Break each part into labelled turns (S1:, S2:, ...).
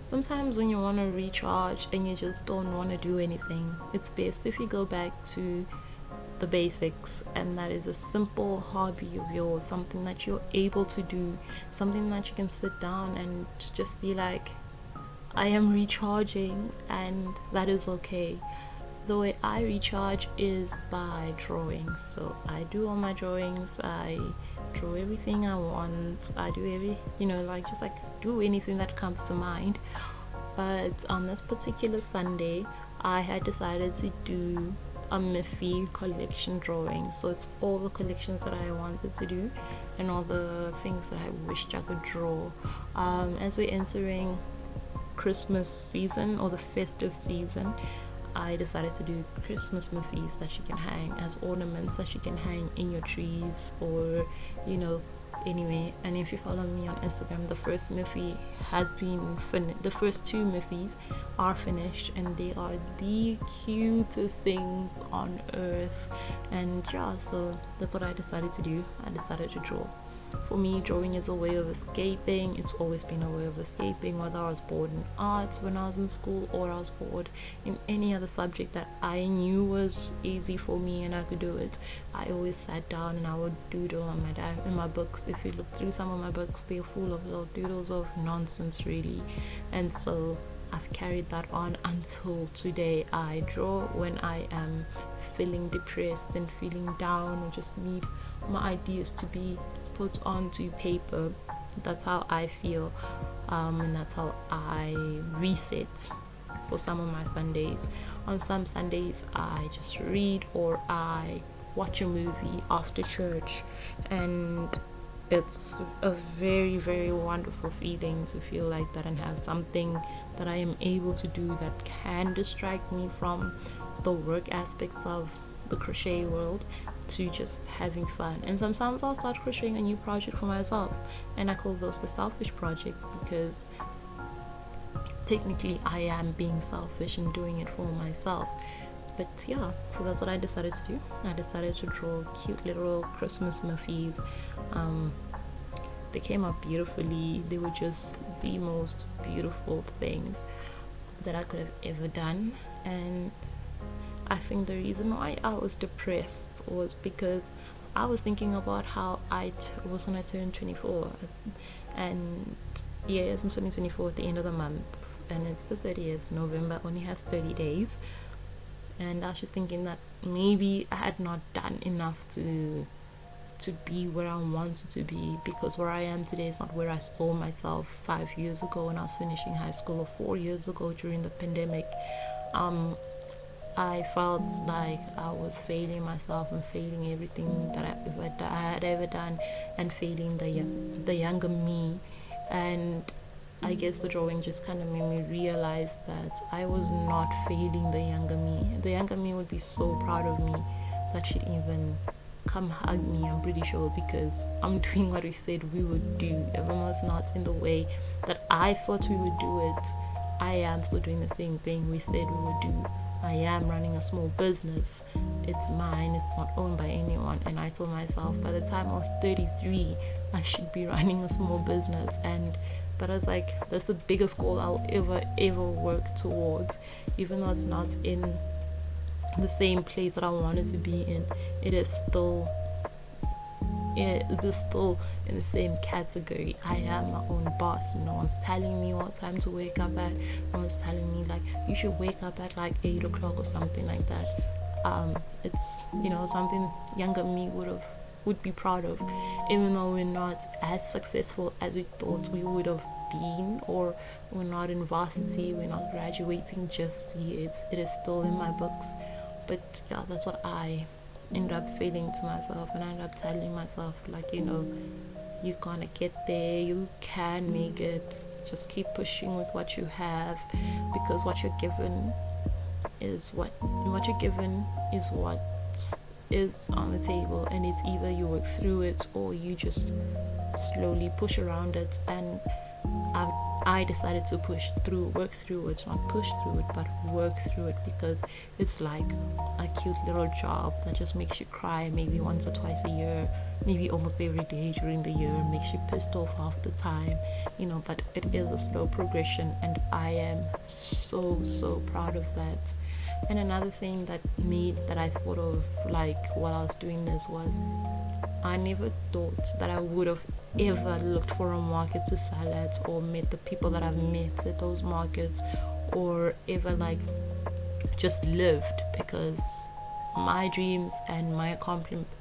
S1: sometimes when you want to recharge and you just don't want to do anything, it's best if you go back to the basics, and that is a simple hobby of yours, something that you're able to do, something that you can sit down and just be like, I am recharging, and that is okay. The way I recharge is by drawing. So I do all my drawings, I draw everything I want, I do like just like do anything that comes to mind. But on this particular Sunday, I had decided to do a Miffy collection drawing. So it's all the collections that I wanted to do and all the things that I wished I could draw. As we're entering Christmas season or the festive season, I decided to do Christmas Miffies that you can hang as ornaments that you can hang in your trees, or anyway. And if you follow me on Instagram, the first Miffy has been finished. The first two Miffies are finished, and they are the cutest things on earth. And yeah, so that's what I decided to do. I decided to draw. For me, drawing is a way of escaping. It's always been a way of escaping, whether I was bored in arts when I was in school, or I was bored in any other subject that I knew was easy for me and I could do it. I always sat down and I would doodle on in my books. If you look through some of my books, they're full of little doodles of nonsense, really. And so I've carried that on until today. I draw when I am feeling depressed and feeling down, or just need my ideas to be put onto paper. That's how I feel, and that's how I reset for some of my Sundays. On some Sundays I just read, or I watch a movie after church, and it's a very, very wonderful feeling to feel like that and have something that I am able to do that can distract me from the work aspects of the crochet world, to just having fun. And sometimes I'll start crocheting a new project for myself, and I call those the selfish projects, because technically I am being selfish and doing it for myself. But yeah, so that's what I decided to do. I decided to draw cute little Christmas Miffies. They came out beautifully. They were just the most beautiful things that I could have ever done. And I think the reason why I was depressed was because I was thinking about how I was when I turned 24. And yes, I'm turning 24 at the end of the month, and it's the 30th. November only has 30 days. And I was just thinking that maybe I had not done enough to be where I wanted to be, because where I am today is not where I saw myself 5 years ago when I was finishing high school, or 4 years ago during the pandemic. I felt like I was failing myself and failing everything that I had ever done, and failing the younger me. And I guess the drawing just kind of made me realize that I was not failing the younger me. The younger me would be so proud of me that she'd even come hug me, I'm pretty sure, because I'm doing what we said we would do. Even though it's not in the way that I thought we would do it, I am still doing the same thing we said we would do. I am running a small business. It's mine. It's not owned by anyone. And I told myself by the time I was 33, I should be running a small business. But I was like, that's the biggest goal I'll ever work towards. Even though it's not in the same place that I wanted to be in, it is still in the same category. I am my own boss. No one's telling me what time to wake up at. No one's telling me like you should wake up at like 8 o'clock or something like that. It's something younger me would be proud of, even though we're not as successful as we thought we would have been, or we're not in varsity, we're not graduating just yet. It is still in my books. But yeah, that's what I end up feeling to myself, and I end up telling myself like, you're gonna get there, you can make it, just keep pushing with what you have, because what you're given is what is on the table, and it's either you work through it or you just slowly push around it. And I decided to work through it, not push through it, but work through it, because it's like a cute little job that just makes you cry maybe once or twice a year, maybe almost every day during the year, makes you pissed off half the time, but it is a slow progression, and I am so proud of that. And another thing that I thought of, like, while I was doing this, was I never thought that I would have ever looked for a market to sell at, or met the people that I've met at those markets, or ever like just lived, because my dreams and my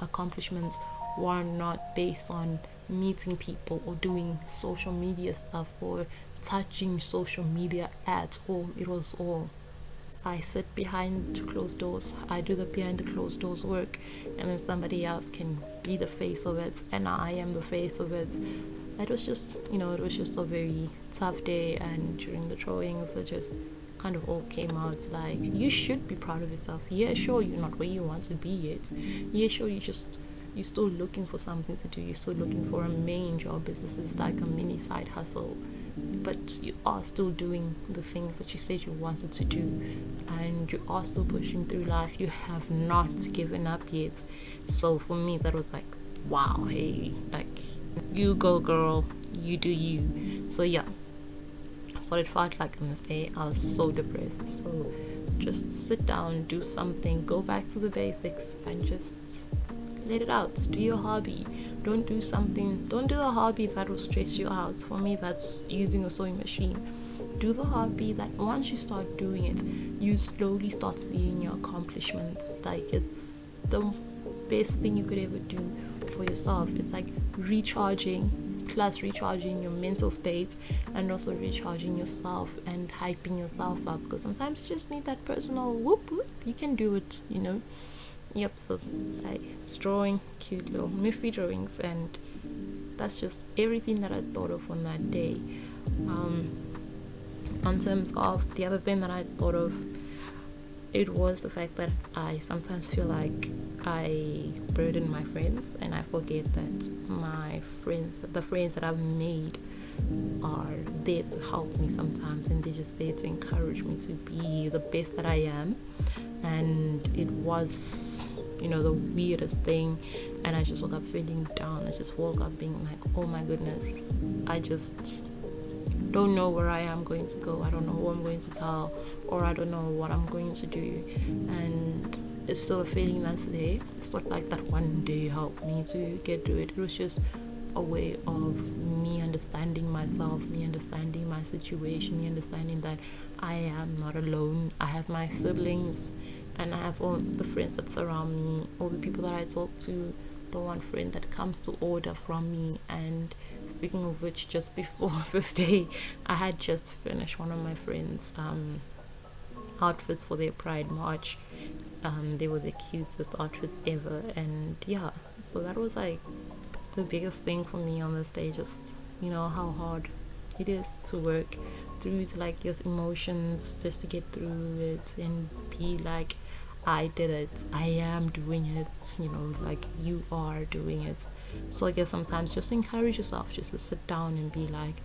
S1: accomplishments were not based on meeting people or doing social media stuff or touching social media at all. It was all, I sit behind closed doors, I do the behind the closed doors work, and then somebody else can be the face of it, and I am the face of it. It was just, it was just a very tough day, and during the drawings, it just kind of all came out like, you should be proud of yourself. Yeah, sure, you're not where you want to be yet. Yeah, sure, you're still looking for something to do. You're still looking for a main job. This is like a mini side hustle, but you are still doing the things that you said you wanted to do, and you are still pushing through life. You have not given up yet. So for me, that was like, wow, hey, like, you go girl, you do you. So yeah, that's what it felt like on this day. I was so depressed. So just sit down, do something, go back to the basics, and just let it out. Do your hobby. Don't do the hobby that will stress you out. For me, that's using a sewing machine. Do the hobby that once you start doing it, you slowly start seeing your accomplishments. Like, it's the best thing you could ever do for yourself. It's like recharging, plus recharging your mental state, and also recharging yourself and hyping yourself up, because sometimes you just need that personal whoop whoop. You can do it, Yep, so I was drawing cute little Miffy drawings, and that's just everything that I thought of on that day. On terms of the other thing that I thought of, it was the fact that I sometimes feel like I burden my friends, and I forget that the friends that I've made, are there to help me sometimes, and they're just there to encourage me to be the best that I am. And it was, the weirdest thing, and I just woke up feeling down. I just woke up being like, oh my goodness, I just don't know where I am going to go. I don't know who I'm going to tell, or I don't know what I'm going to do. And it's still a feeling that's there. It's not like that one day helped me to get through it. It was just a way of me understanding myself, me understanding my situation, me understanding that I am not alone. I have my siblings, and I have all the friends that surround me, all the people that I talk to, the one friend that comes to order from me. And speaking of which, just before this day, I had just finished one of my friends' outfits for their Pride March. They were the cutest outfits ever, and yeah, so that was like the biggest thing for me on this day. Just how hard it is to work through like your emotions, just to get through it and be like, I did it, I am doing it, like you are doing it. So I guess sometimes just encourage yourself, just to sit down and be like,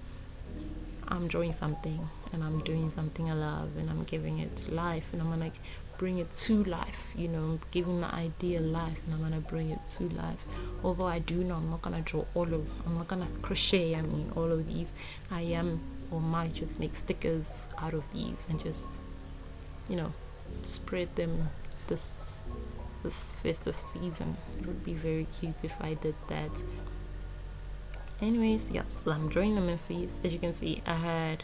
S1: I'm drawing something, and I'm doing something I love, and I'm giving it life, and I'm gonna bring it to life, giving the idea life, and I'm gonna bring it to life. Although I do know I'm not gonna crochet all of these. I am, or might just make stickers out of these, and just spread them this festive season. It would be very cute if I did that. Anyways, yeah, so I'm drawing the Memphis. As you can see, I had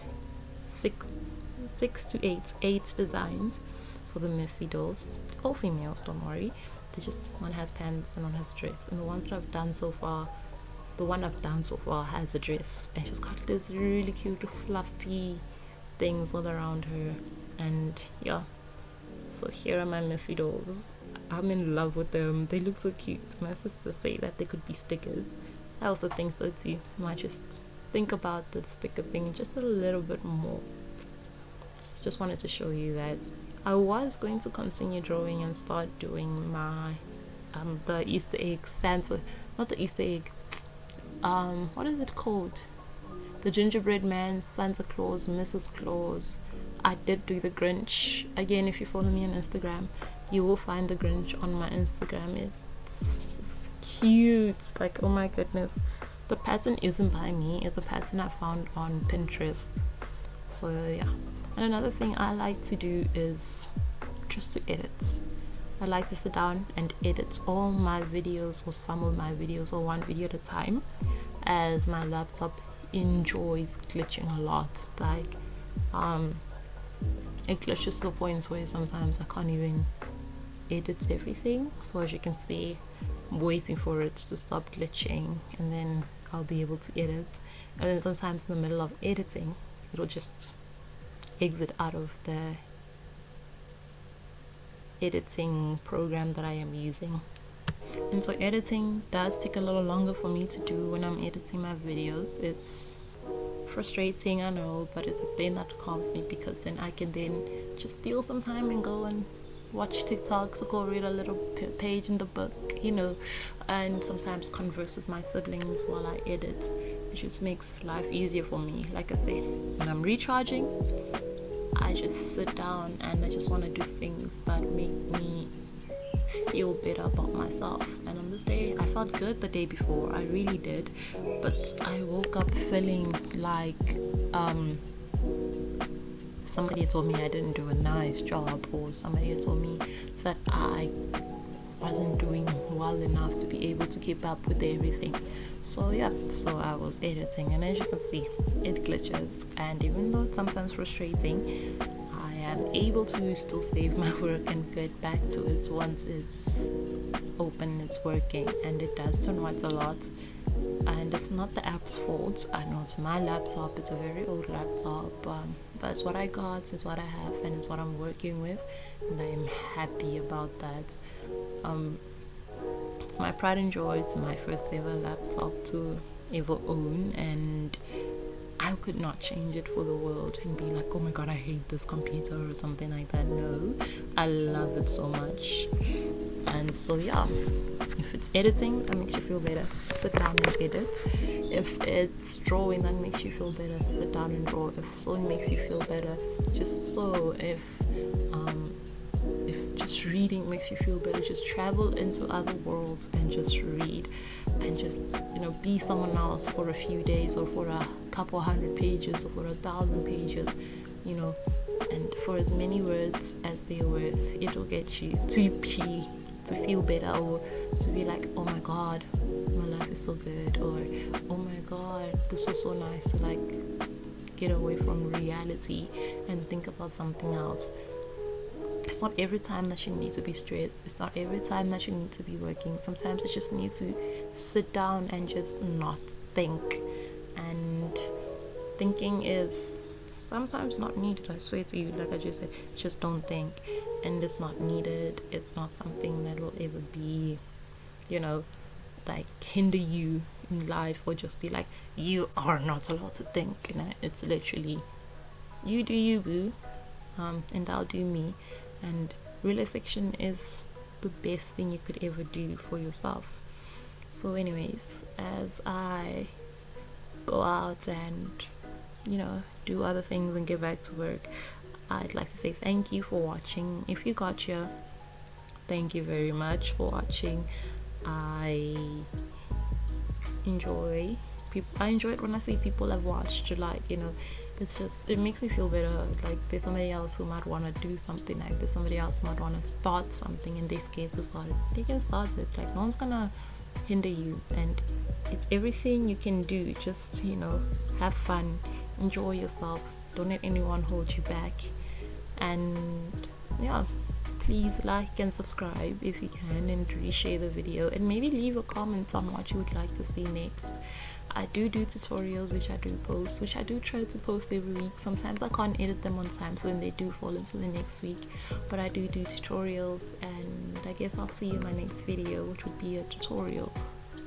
S1: eight designs for the Miffy dolls. All females, don't worry. They just, one has pants and one has a dress. And the one I've done so far has a dress, and she's got this really cute fluffy things all around her. And yeah, so here are my Miffy dolls. I'm in love with them. They look so cute. My sister said that they could be stickers. I also think so too. I just think about the sticker thing just a little bit more. Just wanted to show you that I was going to continue drawing and start doing my the Easter egg Santa, not the Easter egg, what is it called, the gingerbread man, Santa Claus, Mrs. Claus. I did do the Grinch. Again, if you follow me on Instagram, you will find the Grinch on my Instagram. It's cute. Like, oh my goodness. The pattern isn't by me, it's a pattern I found on Pinterest. So yeah. And another thing I like to do is just to edit. I like to sit down and edit all my videos, or some of my videos, or one video at a time, as my laptop enjoys glitching a lot. Like it glitches to the point where sometimes I can't even edit everything. So as you can see, I'm waiting for it to stop glitching, and then I'll be able to edit. And then sometimes in the middle of editing, it'll just exit out of the editing program that I am using. And so editing does take a little longer for me to do when I'm editing my videos. It's frustrating, I know, but it's a thing that calms me, because then I can then just steal some time and go and watch TikToks, or go read a little page in the book, you know, and sometimes converse with my siblings while I edit. It just makes life easier for me. Like I said, when I'm recharging, I just sit down and I just want to do things that make me feel better about myself. And on this day, I felt good the day before, I really did, but I woke up feeling like somebody told me I didn't do a nice job, or somebody told me that I wasn't doing well enough to be able to keep up with everything. So yeah, so I was editing, and as you can see, it glitches, and even though it's sometimes frustrating, I am able to still save my work and get back to it once it's open, it's working. And it does turn white a lot, and it's not the app's fault. I know it's my laptop, it's a very old laptop, but it's what I got, it's what I have, and it's what I'm working with, and I am happy about that. It's my pride and joy. It's my first ever laptop to ever own, and I could not change it for the world and be like, oh my god, I hate this computer or something like that. No, I love it so much. And so yeah, if it's editing that makes you feel better, sit down and edit. If it's drawing that makes you feel better, sit down and draw. If sewing makes you feel better, just sew. If just reading makes you feel better, just travel into other worlds and just read, and just, you know, be someone else for a few days, or for a couple 100 pages, or for 1,000 pages, you know, and for as many words as they're worth, it will get you to feel better, or to be like, oh my god, my life is so good, or oh my god, this was so nice, to like get away from reality and think about something else. It's not every time that you need to be stressed. It's not every time that you need to be working. Sometimes you just need to sit down and just not think. And thinking is sometimes not needed. I swear to you, like I just said, just don't think. And it's not needed. It's not something that will ever be, you know, like hinder you in life, or just be like, you are not allowed to think. You know, it's literally, you do you, boo, and I'll do me. And relaxation is the best thing you could ever do for yourself. So anyways, as I go out and, you know, do other things and get back to work, I'd like to say thank you for watching. If you got here, thank you very much for watching. I enjoy it when I see people have watched. Like, you know, it's just, it makes me feel better. Like, there's somebody else who might want to do something like this. Somebody else might want to start something and they're scared to start it. They can start it. Like, no one's gonna hinder you, and it's everything you can do. Just, you know, have fun, enjoy yourself, don't let anyone hold you back. And yeah, please like and subscribe if you can, and reshare the video, and maybe leave a comment on what you would like to see next. I do tutorials, which I do post, which I do try to post every week. Sometimes I can't edit them on time, so then they do fall into the next week, but I do tutorials, and I guess I'll see you in my next video, which would be a tutorial.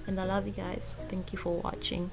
S1: And I love you guys. Thank you for watching.